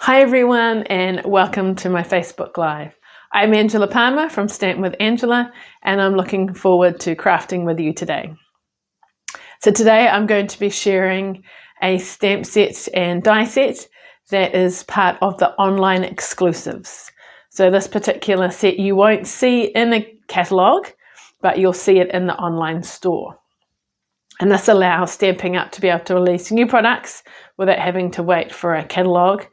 Hi everyone and welcome to my Facebook Live. I'm Angela Palmer from Stamp with Angela and I'm looking forward to crafting with you today. So today I'm going to be sharing a stamp set and die set that is part of the online exclusives. So this particular set you won't see in a catalogue, but you'll see it in the online store. And this allows Stampin' Up to be able to release new products without having to wait for a catalogue,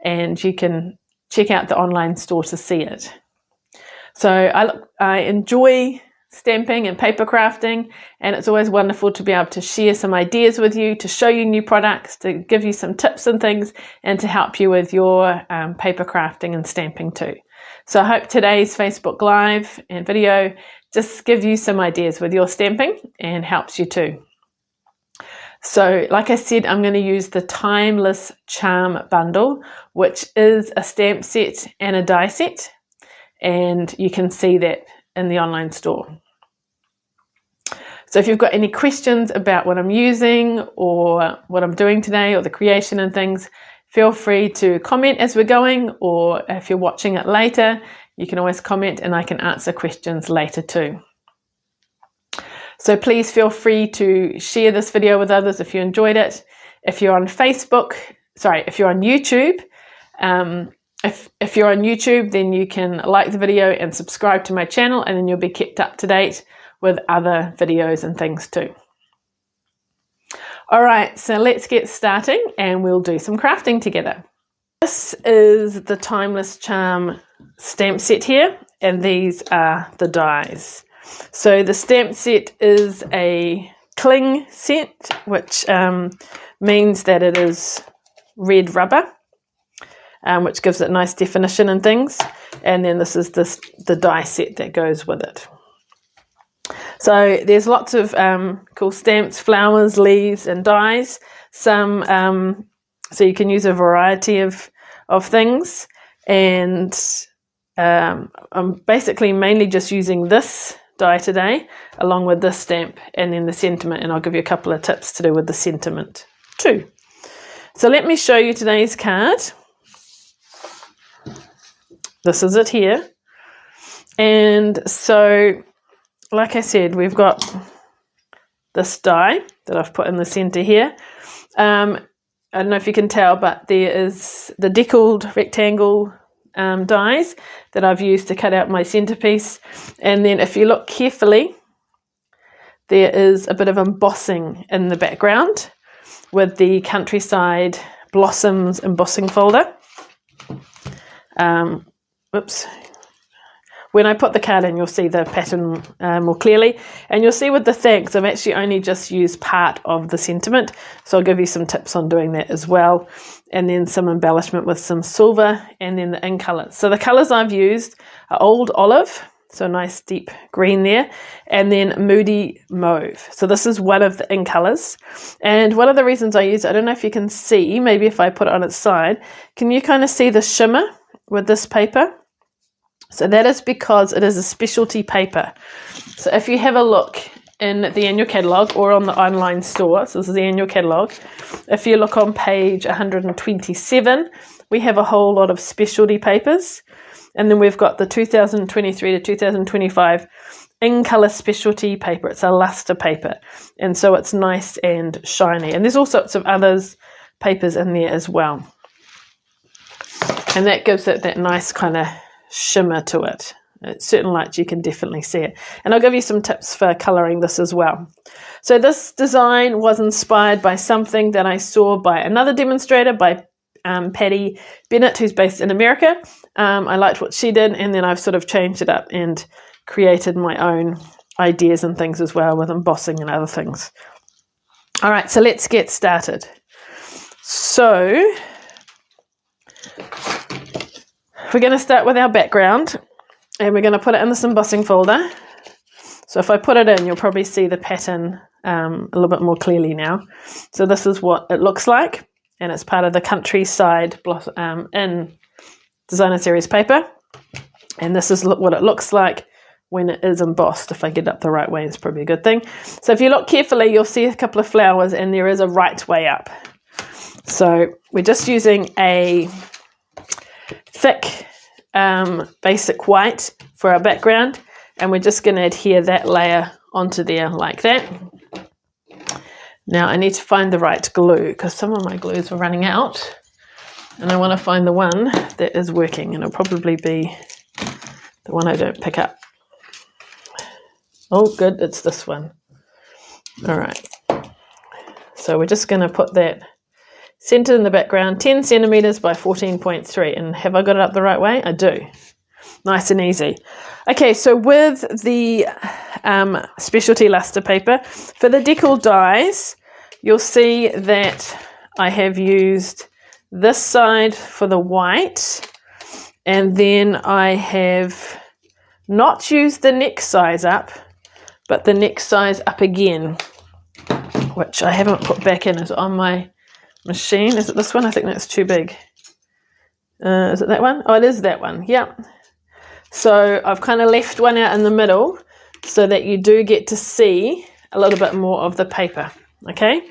and you can check out the online store to see it. So I enjoy stamping and paper crafting, and it's always wonderful to be able to share some ideas with you, to show you new products, to give you some tips and things, and to help you with your paper crafting and stamping too. So I hope today's Facebook Live and video just gives you some ideas with your stamping and helps you too. So like I said, I'm going to use the Timeless Charm Bundle, which is a stamp set and a die set, and you can see that in the online store. So if you've got any questions about what I'm using or what I'm doing today or the creation and things, feel free to comment as we're going, or if you're watching it later, you can always comment and I can answer questions later too. So please feel free to share this video with others if you enjoyed it. If you're on YouTube, if you're on YouTube, then you can like the video and subscribe to my channel, and then you'll be kept up to date with other videos and things too. All right, so let's get starting and we'll do some crafting together. This is the Timeless Charm stamp set here, and these are the dies. So the stamp set is a cling set, which means that it is red rubber, which gives it nice definition and things. And then this is the die set that goes with it. So there's lots of cool stamps, flowers, leaves, and dies. So you can use a variety of things. And I'm basically mainly just using this die today, along with this stamp and then the sentiment, and I'll give you a couple of tips to do with the sentiment too. So let me show you today's card. This is it here. And so, like I said, we've got this die that I've put in the center here. I don't know if you can tell, but there is the deckled rectangle dies that I've used to cut out my centerpiece, and then if you look carefully, there is a bit of embossing in the background with the Countryside Blossoms embossing folder. When I put the card in, you'll see the pattern more clearly, and you'll see with the thanks I've actually only just used part of the sentiment, so I'll give you some tips on doing that as well, and then some embellishment with some silver and then the ink colours. So the colours I've used are Old Olive, so nice deep green there, and then Moody Mauve. So this is one of the ink colours, and one of the reasons I use it, I don't know if you can see, maybe if I put it on its side, can you kind of see the shimmer with this paper? So that is because it is a specialty paper. So if you have a look in the annual catalogue or on the online store, so this is the annual catalogue, if you look on page 127, we have a whole lot of specialty papers. And then we've got the 2023 to 2025 in colour specialty paper. It's a luster paper. And so it's nice and shiny. And there's all sorts of others papers in there as well. And that gives it that nice kind of shimmer to it. At certain lights you can definitely see it, and I'll give you some tips for colouring this as well. So this design was inspired by something that I saw by another demonstrator, by Patty Bennett, who's based in America. I liked what she did, and then I've sort of changed it up and created my own ideas and things as well with embossing and other things. All right, so let's get started. So we're going to start with our background, and we're going to put it in this embossing folder. So if I put it in, you'll probably see the pattern a little bit more clearly now. So this is what it looks like, and it's part of the Countryside in Designer Series paper. And this is what it looks like when it is embossed. If I get it up the right way, it's probably a good thing. So if you look carefully, you'll see a couple of flowers, and there is a right way up. So we're just using a thick basic white for our background, and we're just going to adhere that layer onto there like that. Now I need to find the right glue because some of my glues were running out, and I want to find the one that is working, and it'll probably be the one I don't pick up. Oh good, it's this one. All right, so we're just going to put that centered in the background, 10 centimeters by 14.3. And have I got it up the right way? I do. Nice and easy. Okay, so with the specialty luster paper, for the decal dies, you'll see that I have used this side for the white, and then I have not used the neck size up, but the neck size up again, which I haven't put back in. Is it on my machine? Is it this one? I think that's too big. Is it that one? Oh, it is that one. Yep. So I've kind of left one out in the middle so that you do get to see a little bit more of the paper. Okay,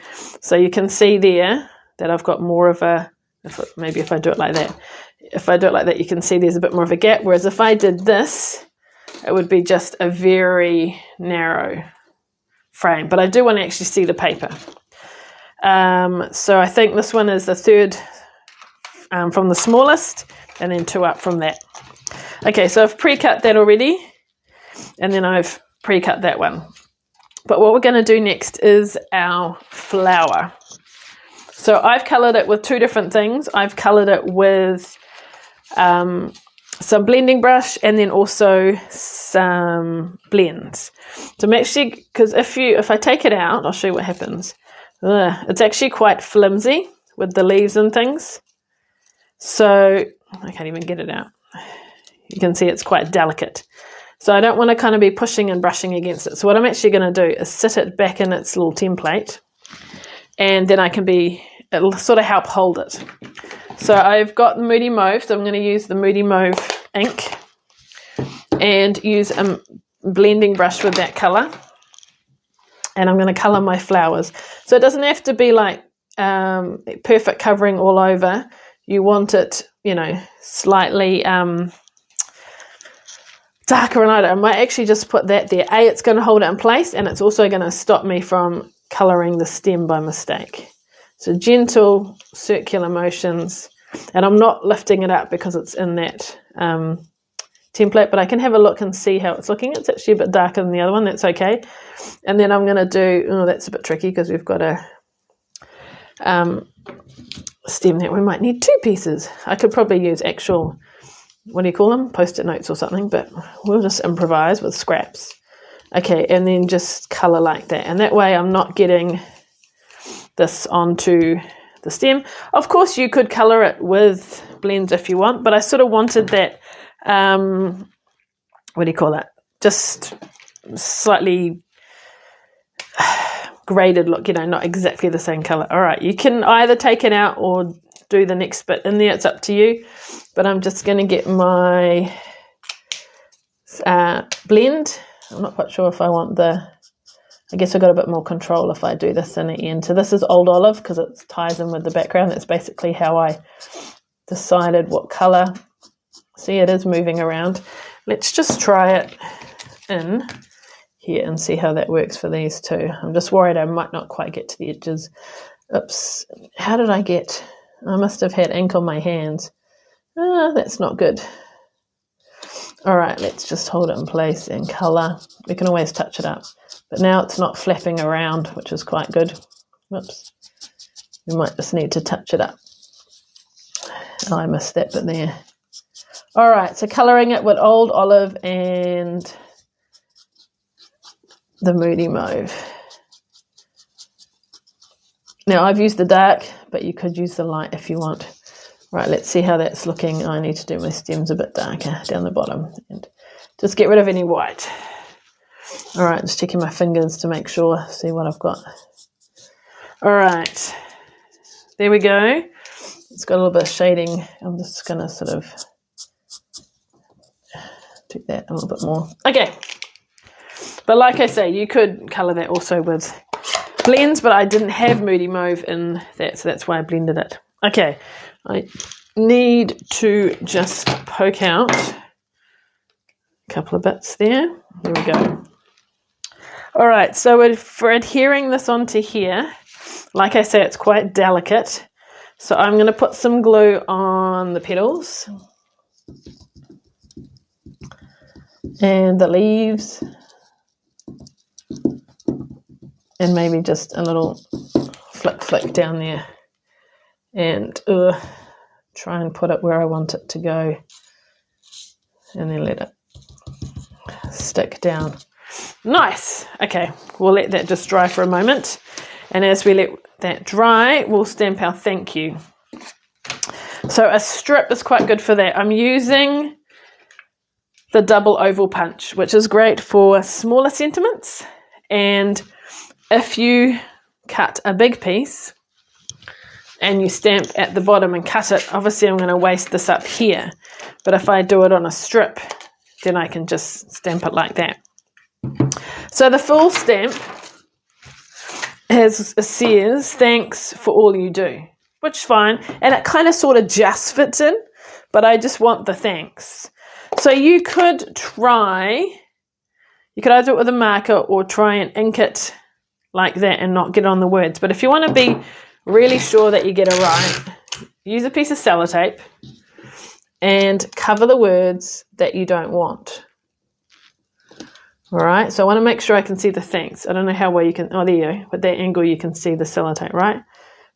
so you can see there that I've got more of a, maybe if I do it like that, you can see there's a bit more of a gap, whereas if I did this, it would be just a very narrow frame, but I do want to actually see the paper. So I think this one is the third from the smallest, and then 2 up from that. Okay, so I've pre-cut that already, and then I've pre-cut that one. But what we're going to do next is our flower. So I've coloured it with 2 different things. I've coloured it with some blending brush and then also some blends. So I'm actually, because if I take it out, I'll show you what happens. It's actually quite flimsy with the leaves and things. So I can't even get it out. You can see it's quite delicate. So I don't want to kind of be pushing and brushing against it. So what I'm actually going to do is sit it back in its little template, and then it'll sort of help hold it. So I've got the Moody Mauve, so I'm going to use the Moody Mauve ink and use a blending brush with that colour. And I'm going to colour my flowers. So it doesn't have to be like perfect covering all over. You want it, slightly darker and lighter. I might actually just put that there. It's going to hold it in place, and it's also going to stop me from colouring the stem by mistake. So gentle circular motions, and I'm not lifting it up because it's in that template, but I can have a look and see how it's looking. It's actually a bit darker than the other one. That's okay. And then I'm going to do, that's a bit tricky because we've got a stem that we might need 2 pieces. I could probably use actual, what do you call them? Post-it notes or something, but we'll just improvise with scraps. Okay, and then just colour like that. And that way I'm not getting this onto the stem. Of course, you could colour it with blends if you want, but I sort of wanted that, what do you call that? Just slightly graded look, not exactly the same colour. All right, you can either take it out or do the next bit in there. It's up to you. But I'm just going to get my blend. I'm not quite sure if I want I guess I've got a bit more control if I do this in the end. So this is Old Olive because it ties in with the background. That's basically how I decided what colour. See, it is moving around. Let's just try it in here and see how that works for these 2. I'm just worried I might not quite get to the edges. Oops. How did I get... I must have had ink on my hands. That's not good. All right, let's just hold it in place and colour. We can always touch it up. But now it's not flapping around, which is quite good. Whoops. We might just need to touch it up. Oh, I missed that bit there. All right, so colouring it with Old Olive and the Moody Mauve. Now, I've used the dark, but you could use the light if you want. Right, let's see how that's looking. I need to do my stems a bit darker down the bottom and just get rid of any white. All right, just checking my fingers to make sure, see what I've got. All right, there we go. It's got a little bit of shading. I'm just going to sort of do that a little bit more. Okay, but like I say, you could colour that also with blends, but I didn't have Moody Mauve in that, so that's why I blended it. Okay, I need to just poke out a couple of bits there. There we go. All right, so for adhering this onto here, like I say, it's quite delicate. So I'm going to put some glue on the petals and the leaves, and maybe just a little flick down there, and try and put it where I want it to go, and then let it stick down. Nice. Okay, we'll let that just dry for a moment, and as we let that dry, we'll stamp our thank you. So a strip is quite good for that. I'm using the double oval punch, which is great for smaller sentiments, and if you cut a big piece and you stamp at the bottom and cut it, obviously I'm going to waste this up here, but if I do it on a strip, then I can just stamp it like that. So the full stamp says thanks for all you do, which is fine, and it kind of sort of just fits in, but I just want the thanks. So you could either do it with a marker or try and ink it like that and not get on the words. But if you want to be really sure that you get it right, use a piece of sellotape and cover the words that you don't want. All right, so I want to make sure I can see the thanks. I don't know how well you can, oh, there you go. With that angle, you can see the sellotape, right?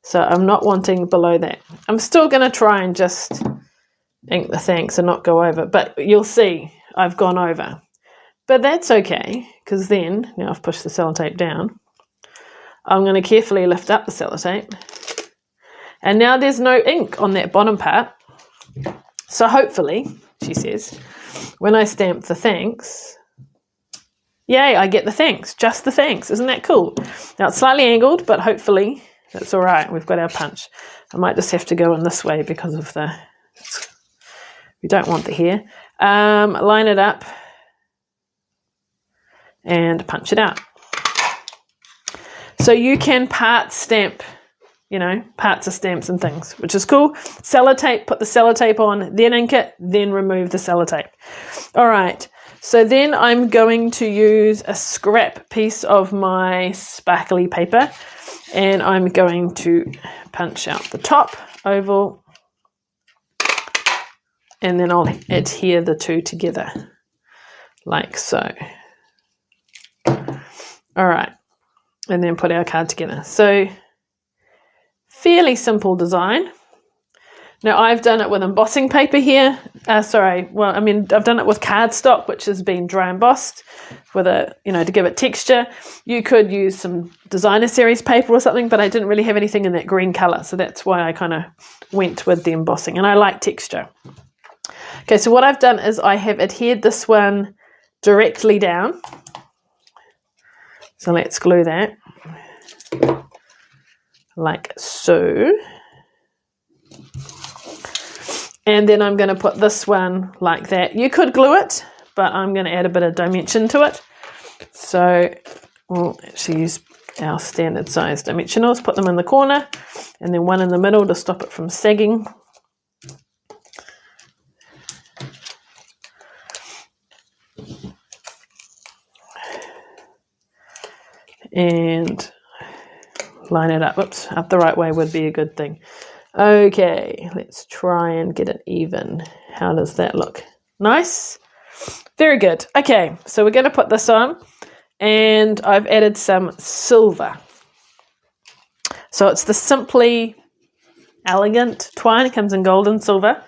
So I'm not wanting below that. I'm still going to try and just ink the thanks and not go over, but you'll see I've gone over. But that's okay, because then, now I've pushed the sellotape down, I'm going to carefully lift up the sellotape, and now there's no ink on that bottom part. So hopefully, she says, when I stamp the thanks, yay, I get the thanks, just the thanks. Isn't that cool? Now it's slightly angled, but hopefully that's all right. We've got our punch. I might just have to go in this way because of we don't want the hair. Line it up and punch it out. So you can part stamp, parts of stamps and things, which is cool. Sellotape, put the sellotape on, then ink it, then remove the sellotape. All right. So then I'm going to use a scrap piece of my sparkly paper, and I'm going to punch out the top oval, and then I'll adhere the two together like so. All right, and then put our card together. So fairly simple design. Now I've done it with embossing paper here. I've done it with cardstock, which has been dry embossed with to give it texture. You could use some designer series paper or something, but I didn't really have anything in that green color, so that's why I kind of went with the embossing, and I like texture. Okay, so what I've done is I have adhered this one directly down. So let's glue that like so. And then I'm going to put this one like that. You could glue it, but I'm going to add a bit of dimension to it. So we'll actually use our standard size dimensionals, put them in the corner, and then one in the middle to stop it from sagging. And line it up. Oops, up the right way would be a good thing. Okay, let's try and get it even. How does that look? Nice. Very good. Okay, so we're going to put this on, and I've added some silver. So it's the Simply Elegant twine. It comes in gold and silver.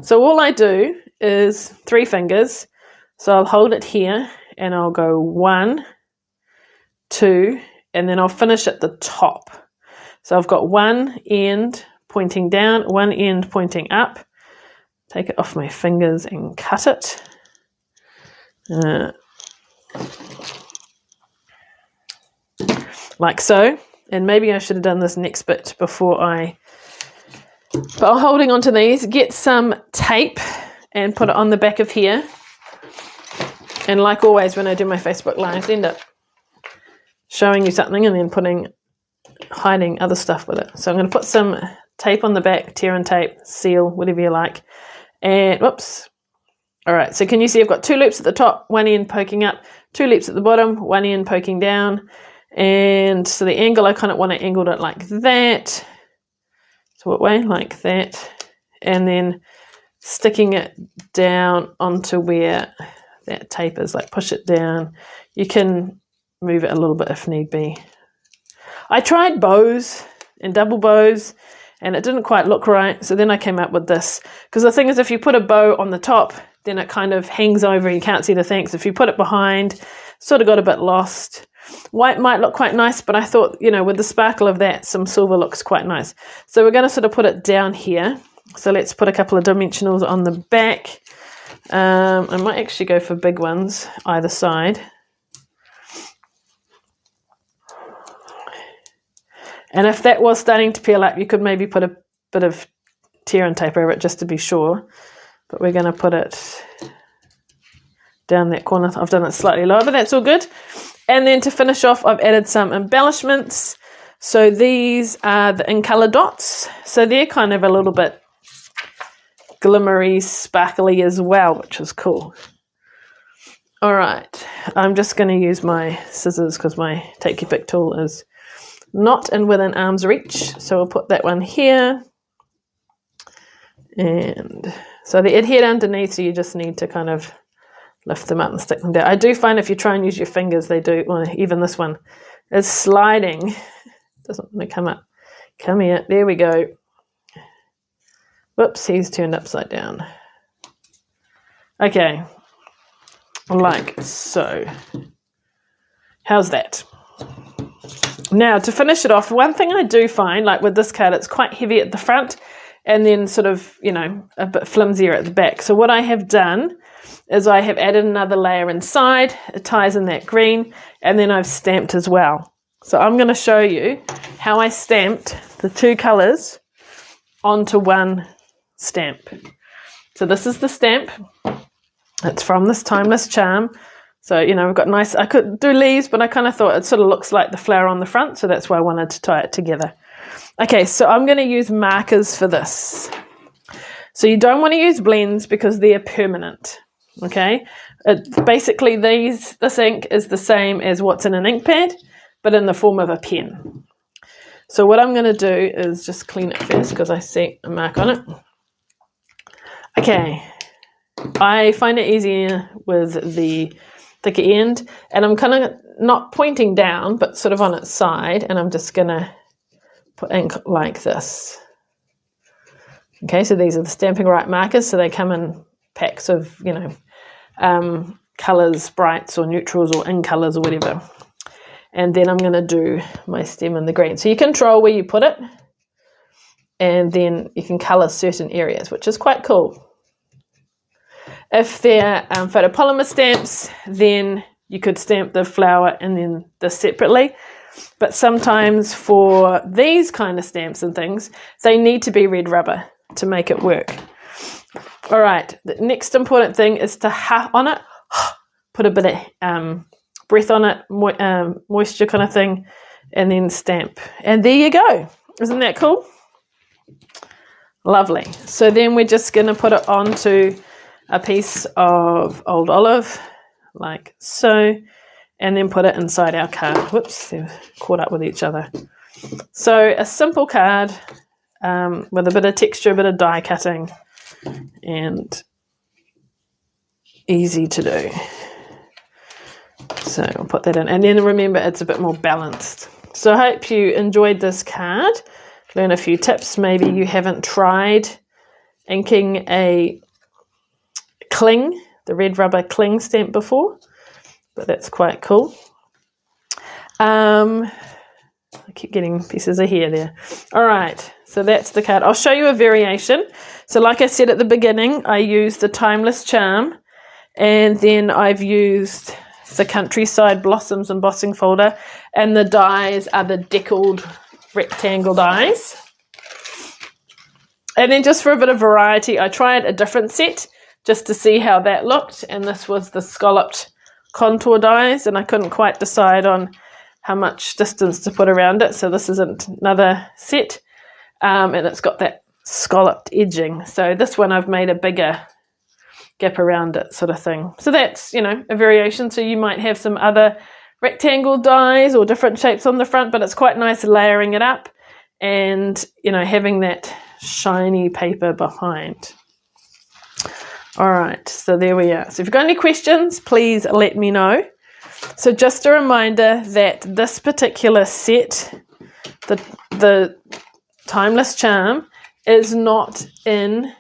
So all I do is 3 fingers. So I'll hold it here, and I'll go 1, 2, and then I'll finish at the top. So I've got one end pointing down, one end pointing up. Take it off my fingers and cut it. Like so. And maybe I should have done this next bit before but I'm holding on to these. Get some tape and put it on the back of here. And like always when I do my Facebook Lives, end up showing you something and then hiding other stuff with it. So I'm going to put some tape on the back, tear and tape, seal, whatever you like. And whoops. All right, so can you see I've got 2 loops at the top, one end poking up, 2 loops at the bottom, one end poking down. And so the angle, I kind of want to angle it like that. So what way? Like that. And then sticking it down onto where that tape is, like push it down. You can move it a little bit if need be. I tried bows and double bows and it didn't quite look right. So then I came up with this. Because the thing is, if you put a bow on the top, then it kind of hangs over and you can't see the things. If you put it behind, sort of got a bit lost. White might look quite nice, but I thought, you know, with the sparkle of that, some silver looks quite nice. So we're going to sort of put it down here. So let's put a couple of dimensionals on the back. I might actually go for big ones either side. And if that was starting to peel up, you could maybe put a bit of tear and tape over it just to be sure. But we're going to put it down that corner. I've done it slightly lower, but that's all good. And then to finish off, I've added some embellishments. So these are the in colour dots. So they're kind of a little bit glimmery, sparkly as well, which is cool. All right, I'm just going to use my scissors because my Take Your Pick tool is not in within arm's reach. So we'll put that one here. And so they adhere underneath, so you just need to kind of lift them up and stick them down. I do find if you try and use your fingers, they do, well, even this one is sliding. Doesn't want to come up. Come here, there we go. Whoops, he's turned upside down. Okay, like so. How's that? Now, to finish it off, one thing I do find, like with this card, it's quite heavy at the front and then sort of, you know, a bit flimsier at the back. So what I have done is I have added another layer inside. It ties in that green, and then I've stamped as well. So I'm going to show you how I stamped the 2 colours onto one stamp. So this is the stamp. It's from this Timeless Charm. So, you know, we've got nice, I could do leaves, but I kind of thought it sort of looks like the flower on the front, so that's why I wanted to tie it together. Okay, so I'm going to use markers for this. So you don't want to use blends because they're permanent, okay? Basically, this ink is the same as what's in an ink pad, but in the form of a pen. So what I'm going to do is just clean it first because I see a mark on it. Okay, I find it easier with the thicker end, and I'm kind of not pointing down, but sort of on its side, and I'm just going to put ink like this. Okay, so these are the Stampin' Right markers, so they come in packs of, you know, colours, brights or neutrals or in colours or whatever. And then I'm going to do my stem in the green. So you control where you put it, and then you can colour certain areas, which is quite cool. If they're photopolymer stamps, then you could stamp the flower and then this separately. But sometimes for these kind of stamps and things, they need to be red rubber to make it work. All right, the next important thing is to on it, put a bit of breath on it, moisture kind of thing, and then stamp. And there you go. Isn't that cool? Lovely. So then we're just going to put it onto a piece of old olive, like so, and then put it inside our card. Whoops, they're caught up with each other. So a simple card with a bit of texture, a bit of die cutting, and easy to do. So I'll put that in. And then remember, it's a bit more balanced. So I hope you enjoyed this card. Learn a few tips. Maybe you haven't tried inking a cling, the red rubber cling stamp before, but that's quite cool. I keep getting pieces of hair there. All right, so that's the card. I'll show you a variation. So like I said at the beginning, I used the Timeless Charm, and then I've used the Countryside Blossoms embossing folder, and the dies are the deckled rectangle dies. And then just for a bit of variety, I tried a different set just to see how that looked, and this was the scalloped contour dies, and I couldn't quite decide on how much distance to put around it, so this isn't another set. and it's got that scalloped edging. So this one I've made a bigger gap around it, sort of thing. So that's, a variation. So you might have some other rectangle dies or different shapes on the front, but it's quite nice layering it up and, having that shiny paper behind. All right, so there we are. So if you've got any questions, please let me know. So just a reminder that this particular set, the Timeless Charm, is not in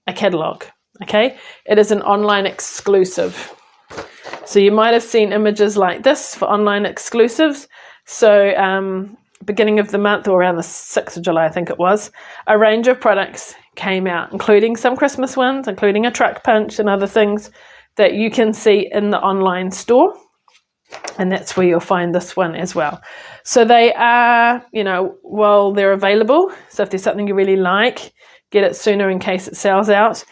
a catalogue, okay? It is an online exclusive. So you might have seen images like this for online exclusives. So beginning of the month, or around the 6th of July, I think it was, a range of products came out, including some Christmas ones, including a truck punch and other things that you can see in the online store. And that's where you'll find this one as well. So they are, while they're available. So if there's something you really like, get it sooner in case it sells out.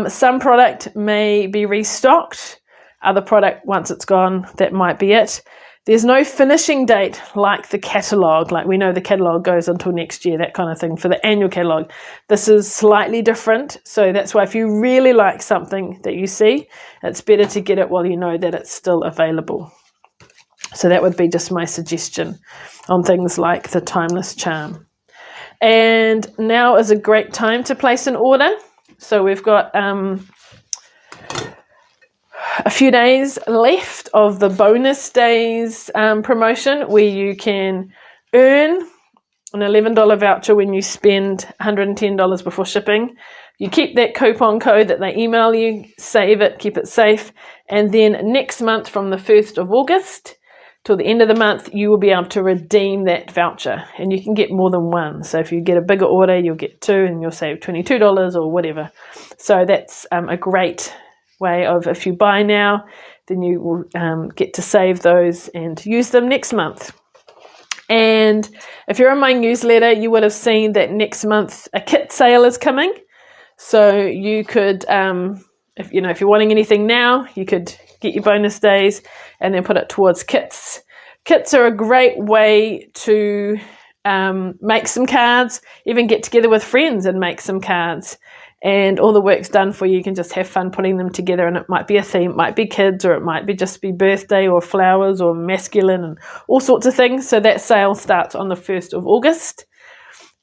Some product may be restocked. Other product, once it's gone, that might be it. There's no finishing date like the catalogue. Like we know the catalogue goes until next year, that kind of thing, for the annual catalogue. This is slightly different. So that's why if you really like something that you see, it's better to get it while you know that it's still available. So that would be just my suggestion on things like the Timeless Charm. And now is a great time to place an order. So we've got a few days left of the bonus days promotion, where you can earn an $11 voucher when you spend $110 before shipping. You keep that coupon code that they email you, save it, keep it safe, and then next month from the 1st of August till the end of the month, you will be able to redeem that voucher, and you can get more than one. So if you get a bigger order, you'll get two and you'll save $22 or whatever. So that's a great way of, if you buy now, then you will get to save those and use them next month. And if you're in my newsletter, you would have seen that next month a kit sale is coming. So you could, if you're wanting anything now, you could get your bonus days and then put it towards kits. Kits are a great way to make some cards, even get together with friends and make some cards. And all the work's done for you. You can just have fun putting them together, and it might be a theme, it might be kids, or it might be just be birthday or flowers or masculine and all sorts of things. So that sale starts on the 1st of August.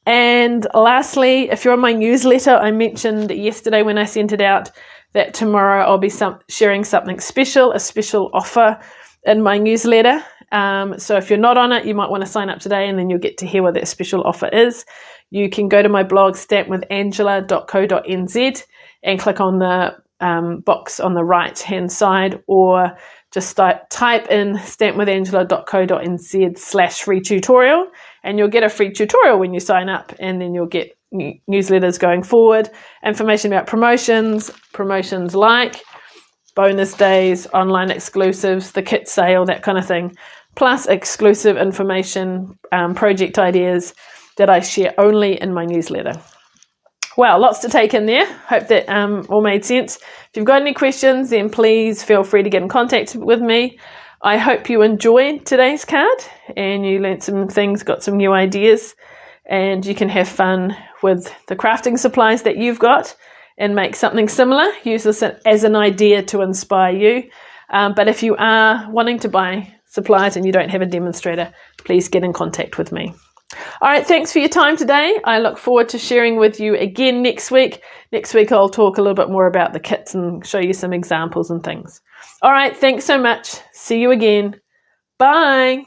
And lastly, if you're on my newsletter, I mentioned yesterday when I sent it out that tomorrow I'll be sharing something special, a special offer in my newsletter. So if you're not on it, you might want to sign up today, and then you'll get to hear what that special offer is. You can go to my blog, stampwithangela.co.nz, and click on the box on the right-hand side, or just type in stampwithangela.co.nz/free tutorial, and you'll get a free tutorial when you sign up, and then you'll get newsletters going forward, information about promotions like bonus days, online exclusives, the kit sale, that kind of thing, plus exclusive information, project ideas that I share only in my newsletter. Well, lots to take in there. Hope that all made sense. If you've got any questions, then please feel free to get in contact with me. I hope you enjoyed today's card and you learned some things, got some new ideas, and you can have fun with the crafting supplies that you've got and make something similar. Use this as an idea to inspire you. But if you are wanting to buy supplies and you don't have a demonstrator, please get in contact with me. All right, thanks for your time today. I look forward to sharing with you again next week. Next week, I'll talk a little bit more about the kits and show you some examples and things. All right, thanks so much. See you again. Bye.